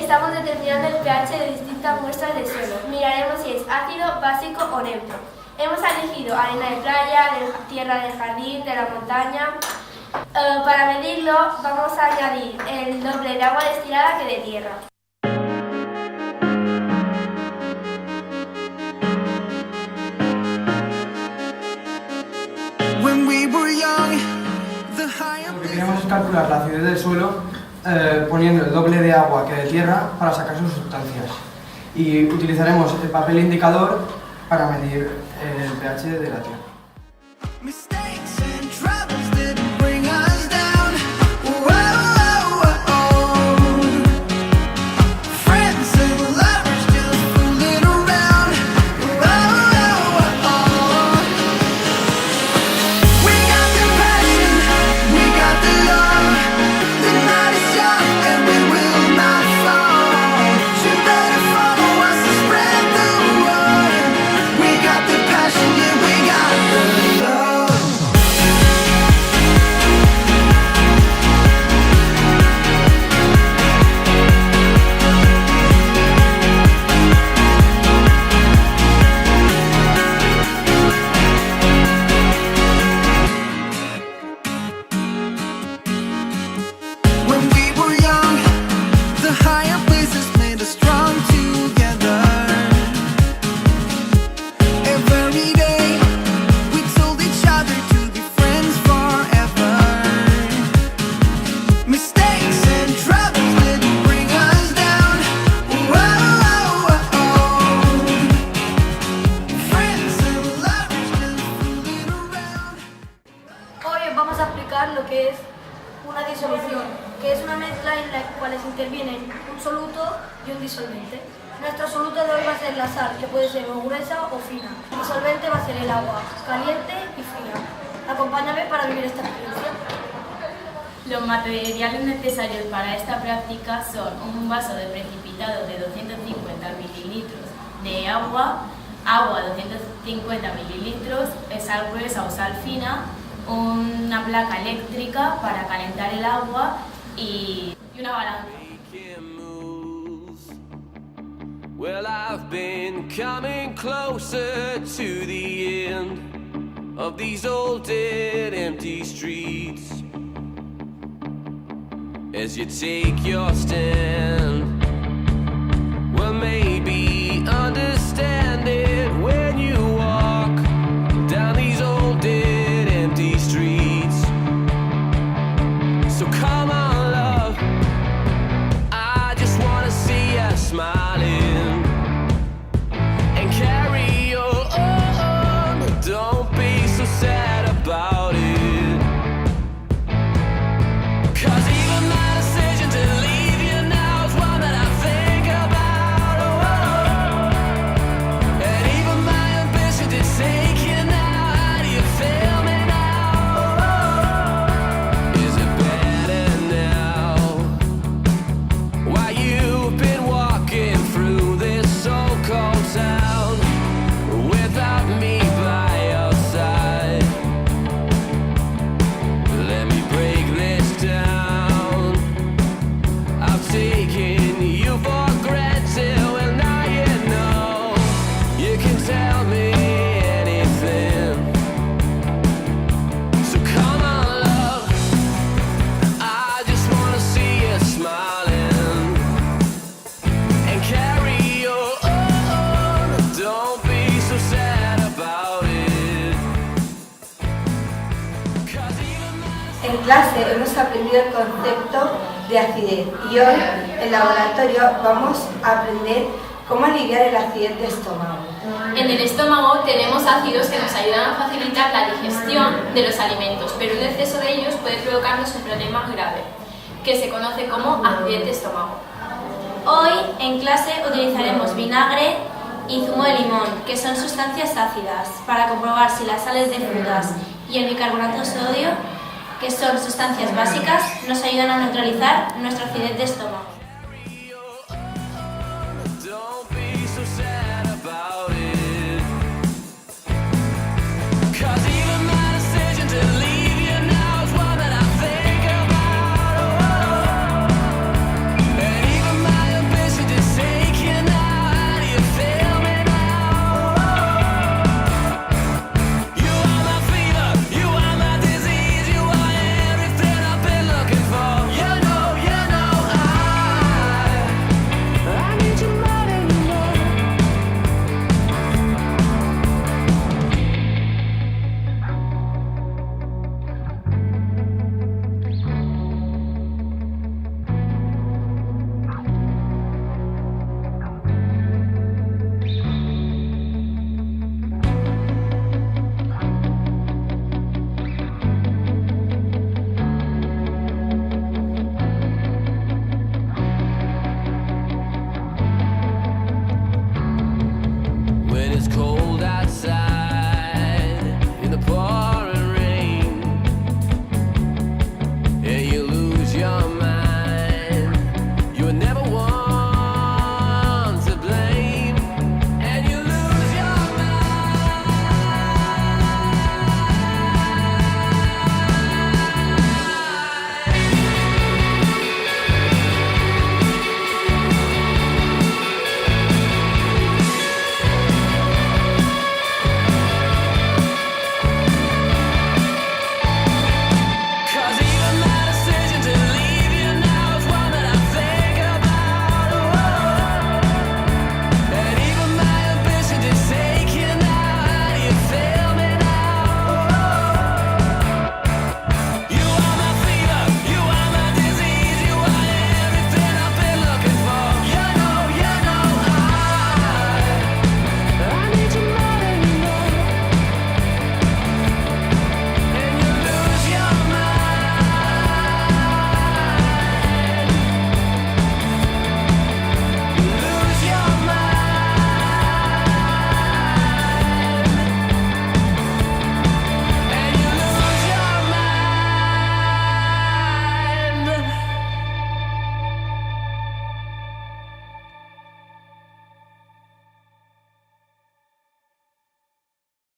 estamos determinando el pH de distintas muestras de suelo. Miraremos si es ácido, básico o neutro. Hemos elegido arena de playa, tierra del jardín, de la montaña. Para medirlo vamos a añadir el doble de agua destilada que de tierra. Lo que queremos es calcular la acidez del suelo poniendo el doble de agua que de tierra para sacar sus sustancias. Y utilizaremos el papel indicador para medir el pH de la tierra. Vamos a aplicar lo que es una disolución, que es una mezcla en la cual intervienen un soluto y un disolvente. Nuestro soluto de hoy va a ser la sal, que puede ser o gruesa o fina. El disolvente va a ser el agua, caliente y fría. Acompáñame para vivir esta experiencia. Los materiales necesarios para esta práctica son un vaso de precipitado de 250 mililitros de agua, 250 mililitros, sal gruesa o sal fina, una placa eléctrica para calentar el agua y una balanza. Well, I've been coming closer to the end of these old dead empty streets. As you take your stand, well, maybe understand it when you walk down these old dead empty streets. So come on, love, I just wanna see you smiling and carry on. Don't be so sad about it, 'cause even my decision to leave you now is one that I think about. And even my ambition to take you now. How do you feel me now? Is it better now? Why you've been walking through this so-called town without me by your side? Let me break this down. I've taken you for granted. Well, now you know you can tell me anything. So come on, love, I just wanna see you smiling and carry on. Don't be so sad about it, 'cause even my En clase hemos aprendido el concepto de acidez y hoy en el laboratorio vamos a aprender cómo aliviar el acidez de estómago. En el estómago tenemos ácidos que nos ayudan a facilitar la digestión de los alimentos, pero un exceso de ellos puede provocarnos un problema grave, que se conoce como acidez de estómago. Hoy en clase utilizaremos vinagre y zumo de limón, que son sustancias ácidas, para comprobar si las sales de frutas y el bicarbonato de sodio, que son sustancias básicas, nos ayudan a neutralizar nuestra acidez de estómago.